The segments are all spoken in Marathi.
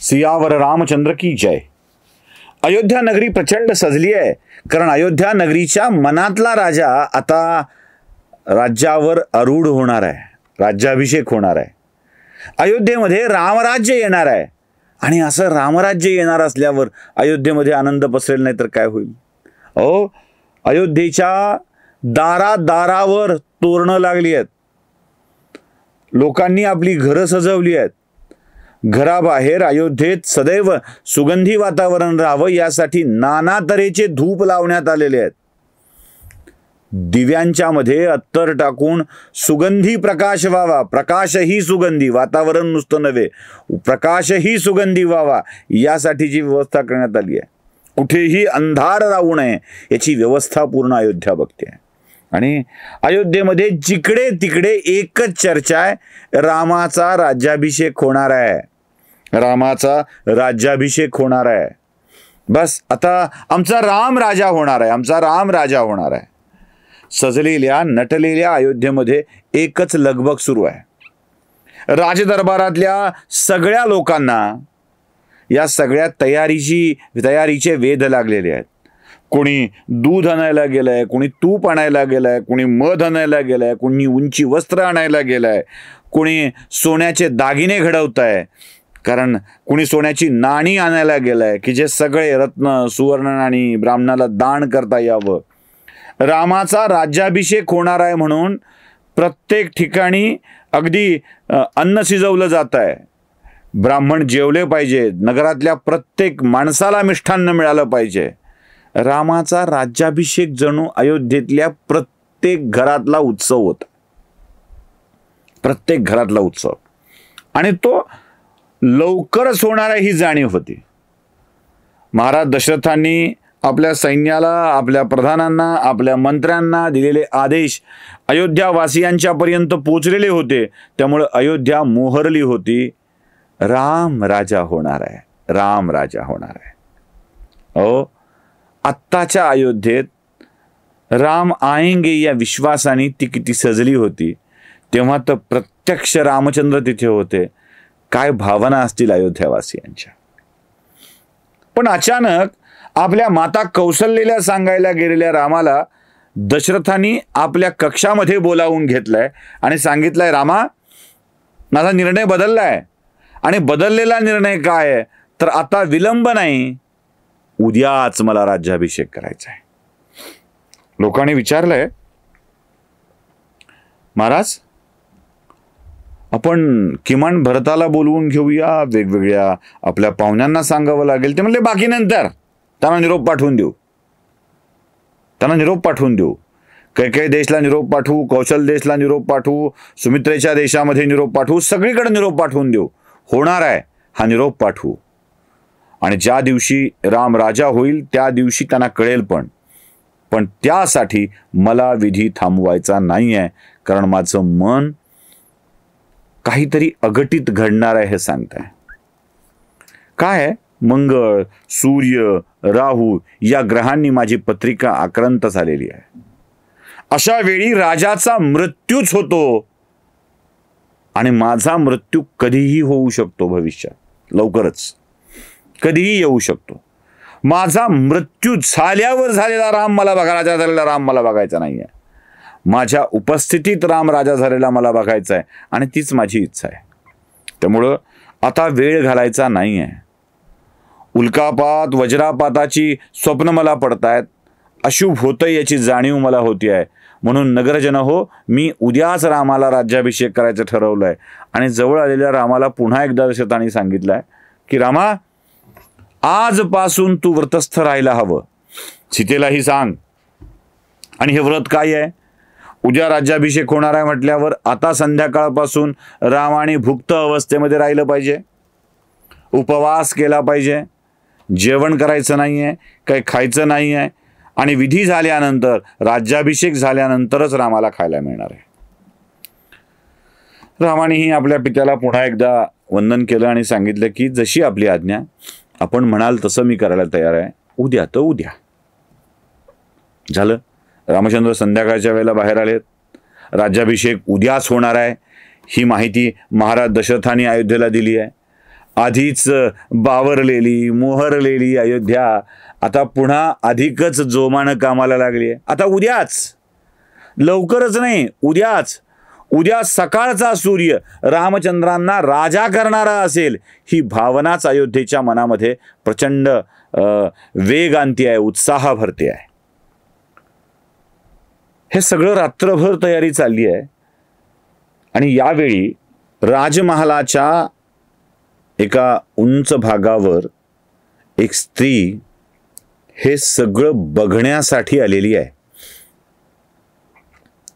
सियावर रामचंद्र की जय. अयोध्या नगरी प्रचंड सजली आहे, कारण अयोध्या नगरीच्या मनातला राजा आता राज्यावर आरूढ होणार आहे, राज्याभिषेक होणार आहे. अयोध्येमध्ये रामराज्य येणार आहे. आणि असं रामराज्य येणार असल्यावर अयोध्येमध्ये आनंद पसरेल नाही तर काय होईल. अयोध्येच्या दारादारावर तोरणं लागली आहेत, लोकांनी आपली घरं सजवली आहेत. घराबाहेर अयोध्येत सदैव सुगंधी वातावरण राहावं यासाठी नाना तऱ्हेचे धूप लावण्यात आलेले आहेत. दिव्यांच्या मध्ये अत्तर टाकून सुगंधी प्रकाश व्हावा, प्रकाशही सुगंधी, वातावरण नुसतं नव्हे, प्रकाशही सुगंधी व्हावा यासाठीची व्यवस्था करण्यात आली आहे. कुठेही अंधार राहू नये याची व्यवस्था पूर्ण अयोध्या बघते. आणि अयोध्येमध्ये जिकडे तिकडे एकच चर्चा आहे, रामाचा राज्याभिषेक होणार आहे, रामाचा राज्याभिषेक होणार आहे. बस आता आमचा राम राजा होणार आहे, आमचा राम राजा होणार आहे. सजलेल्या नटलेल्या अयोध्येमध्ये एकच लगबग सुरू आहे. राजदरबारातल्या सगळ्या लोकांना या सगळ्या तयारीचे वेध लागलेले आहेत. कोणी दूध आणायला गेलंय, कोणी तूप आणायला गेलंय, कोणी मध आणायला गेलंय, कोणी उंची वस्त्र आणायला गेलंय, कोणी सोन्याचे दागिने घडवत आहे, कारण कोणी सोन्याची नाणी आणायला गेलंय की जे सगळे रत्न सुवर्ण नाणी ब्राह्मणाला दान करता यावं. रामाचा राज्याभिषेक होणार आहे म्हणून प्रत्येक ठिकाणी अगदी अन्न शिजवलं जात आहे. ब्राह्मण जेवले पाहिजे, नगरातल्या प्रत्येक माणसाला मिष्ठान्न मिळालं पाहिजे. रामाचा राज्याभिषेक जणू अयोध्येतल्या प्रत्येक घरातला उत्सव होता, प्रत्येक घरातला उत्सव. आणि तो लवकरच होणार आहे ही जाणीव होती. महाराज दशरथांनी आपल्या सैन्याला, आपल्या प्रधानांना, आपल्या मंत्र्यांना दिलेले आदेश अयोध्यावासियांच्या पर्यंत पोचलेले होते. त्यामुळे अयोध्या मोहरली होती. राम राजा होणार आहे, राम राजा होणार आहे. आत्ताच्या अयोध्येत राम आएंगे या विश्वासाने ती किती सजली होती. तेव्हा तर प्रत्यक्ष रामचंद्र तिथे होते. काय भावना असतील अयोध्यावासियांच्या. पण अचानक आपल्या माता कौशल्याला सांगायला गेलेल्या रामाला दशरथांनी आपल्या कक्षामध्ये बोलावून घेतलंय आणि सांगितलंय, रामा, माझा निर्णय बदललाय. आणि बदललेला निर्णय काय आहे तर आता विलंब नाही, उद्याच मला राज्याभिषेक करायचा आहे. लोकांनी विचारलंय, महाराज आपण किमान भरताला बोलवून घेऊया, वेगवेगळ्या आपल्या पाहुण्यांना सांगावं लागेल. ते म्हणले बाकी नंतर, त्यांना निरोप पाठवून देऊ, त्यांना निरोप पाठवून देऊ. कैकेयी देशला निरोप पाठवू, कौशल देशला निरोप पाठवू, सुमित्रेच्या देशामध्ये निरोप पाठवू, सगळीकडे निरोप पाठवून देऊ. होणार आहे हा निरोप पाठवू. आणि ज्या दिवशी राम राजा होईल त्या दिवशी त्यांना कळेल. पण त्यासाठी मला विधी थांबवायचा नाही आहे, कारण माझं मन काहीतरी अघटित घडणार आहे हे सांगत आहे. काय आहे, मंगळ, सूर्य, राहू या ग्रहांनी माझी पत्रिका आक्रांत झालेली आहे. अशा वेळी राजाचा मृत्यूच होतो आणि माझा मृत्यू कधीही होऊ शकतो, भविष्यात लवकरच कधीही येऊ शकतो. माझा मृत्यू झाल्यावर झालेला राम मला बघा, राजा झालेला राम मला बघायचा नाही आहे. माझ्या उपस्थितीत राम राजा झालेला मला बघायचा आहे आणि तीच माझी इच्छा आहे. त्यामुळं आता वेळ घालायचा नाही आहे. उल्कापात, वज्रापाताची स्वप्न मला पडतायत, अशुभ होतं याची जाणीव मला होती आहे. म्हणून नगरजन हो, मी उद्याच रामाला राज्याभिषेक करायचं ठरवलं आहे. आणि जवळ आलेल्या रामाला पुन्हा एकदा दशरथांनी सांगितलं आहे की रामा, आजपासून तू व्रतस्थ राहायला हवं. सीतेलाही सांग. आणि हे व्रत काय आहे, उद्या राज्याभिषेक होणार आहे म्हटल्यावर आता संध्याकाळपासून रामाने भुक्त अवस्थेमध्ये राहिलं पाहिजे, उपवास केला पाहिजे, जेवण करायचं नाही आहे, काही खायचं नाही आहे. आणि विधी झाल्यानंतर, राज्याभिषेक झाल्यानंतरच रामाला खायला मिळणार आहे. रामानेही आपल्या पित्याला पुन्हा एकदा वंदन केलं आणि सांगितलं की जशी आपली आज्ञा, आपण म्हणाल तसं मी करायला तयार आहे. उद्या तर उद्या. झालं. रामचंद्र संध्याकाळच्या वेळेला बाहेर आलेत. राज्याभिषेक उद्याच होणार आहे ही माहिती महाराज दशरथांनी अयोध्येला दिली आहे. आधीच बावरलेली मोहरलेली अयोध्या आता पुन्हा अधिकच जोमानं कामाला लागली आहे. आता उद्याच, लवकरच नाही, उद्या सकाळचा सूर्य रामचंद्रांना राजा करणारा असेल, ही भावनाच अयोध्येच्या मनामध्ये प्रचंड वेग आणते आहे, उत्साह भरते आहे. हे सगळं रात्रभर तयारी चालली आहे. आणि यावेळी राजमहालाच्या एका उंच भागावर एक स्त्री हे सगळं बघण्यासाठी आलेली आहे.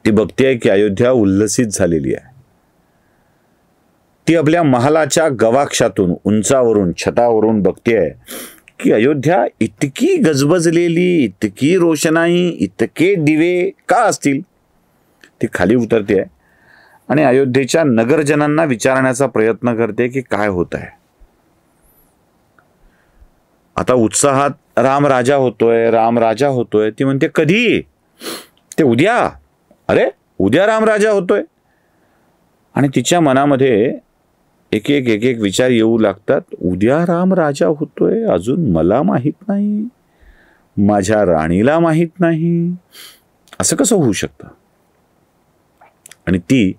ती बघतेय की अयोध्या उल्लसित झालेली आहे. ती आपल्या महालाच्या गवाक्षातून, उंचावरून, छतावरून बघतेय की अयोध्या इतकी गजबजलेली, इतकी रोषणाई, इतके दिवे का असतील. ती खाली उतरते आणि अयोध्येच्या नगरजनांना विचारण्याचा प्रयत्न करते की काय होत आहे. आता उत्साहात राम राजा होतोय. ती म्हणते कधी? ते उद्या. अरे उद्या राम राजा होतोय. आणि तिच्या मनामध्ये एक एक विचार येऊ लागतात. उद्या राम राजा होतोय, अजून मला माहित नाही, माझ्या राणीला माहित नाही, असं कसं होऊ शकतं. आणि ती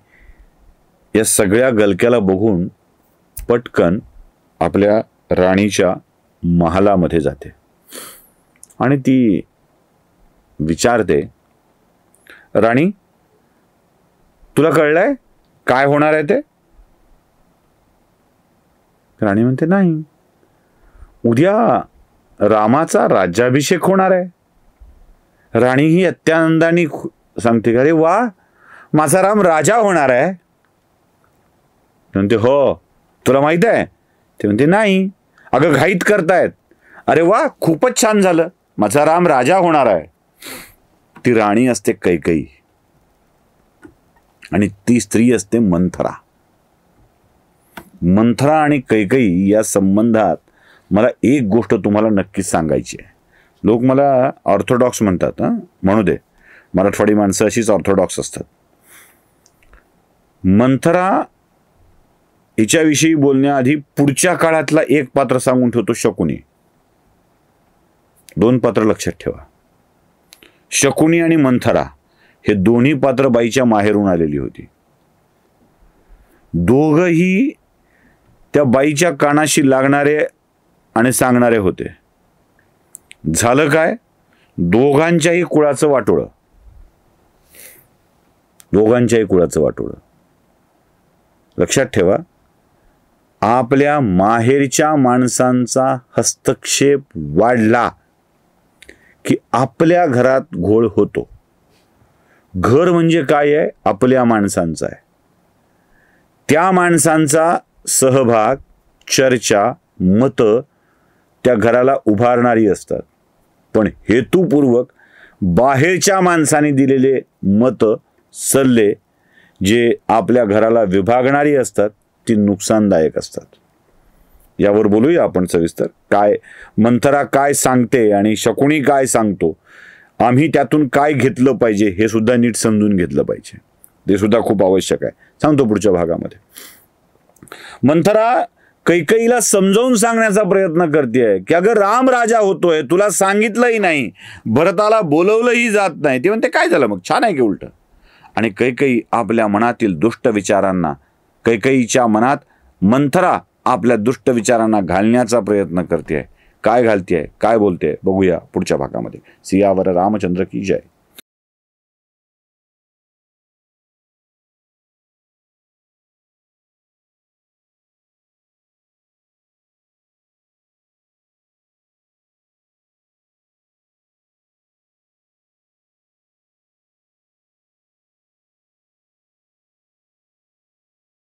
या सगळ्या गलक्याला बघून पटकन आपल्या राणीच्या महालामध्ये जाते आणि ती विचारते, राणी तुला कळलंय काय होणार आहे ते? राणी म्हणते नाही, उद्या रामाचा राज्याभिषेक होणार आहे. राणी ही अत्यानंदाने सांगते, अरे वा, माझा राम राजा होणार आहे. म्हणते हो, तुला माहित आहे? ते म्हणते नाही. अगं घाईत करतायत. अरे वा, खूपच छान झालं, माझा राम राजा होणार आहे. ती राणी असते कैकेयी आणि ती स्त्री असते मंथरा. मंथरा आणि कैकेयी या संबंधात मला एक गोष्ट तुम्हाला नक्कीच सांगायची आहे. लोक मला ऑर्थोडॉक्स म्हणतात, म्हणू दे, मराठवाडी माणसं अशीच ऑर्थोडॉक्स असतात. मंथरा हिच्याविषयी बोलण्याआधी पुढच्या काळातला एक पात्र सांगून ठेवतो, शकुनी. 2 पात्र लक्षात ठेवा. शकुनी आणि मंथरा हे दोन्ही पात्र बाईच्या माहेरून आलेली होती. दोघही त्या बाईच्या कानाशी लागणारे आणि सांगणारे होते. झालं काय? दोघांच्याही कुळाचं वाटोळं. लक्षात ठेवा, आपल्या माहेरच्या माणसांचा हस्तक्षेप वाढला की आपल्या घरात घोळ होतो. घर म्हणजे काय आहे? आपल्या माणसांचा आहे. त्या माणसांचा सहभाग, चर्चा, मतं त्या घराला उभारणारी असतात. पण हेतुपूर्वक बाहेरच्या माणसाने दिलेले मतं, सल्ले जे आपल्या घराला विभागणारी असतात, ती नुकसानदायक असतात. यावर बोलूया आपण सविस्तर. काय मंथरा काय सांगते आणि शकुनी काय सांगतो, आम्ही त्यातून काय घेतलं पाहिजे हे सुद्धा नीट समजून घेतलं पाहिजे. ते सुद्धा खूप आवश्यक आहे. सांगतो पुढच्या भागामध्ये. मंथरा कैकेयीला समजावून सांगण्याचा प्रयत्न करते की अगं राम राजा होतोय, तुला सांगितलंही नाही, भरताला बोलवलंही जात नाही. ते म्हणते काय झालं मग, छान आहे की उलट. आणि कैकेयी आपल्या मनातील दुष्ट विचारांना, कैकेयीच्या मनात मंथरा आपल्या दुष्ट विचारांना घालण्याचा प्रयत्न करते. काय घालते, काय बोलते, बघूया पुढच्या भागामध्ये. सियावर रामचंद्र की जय.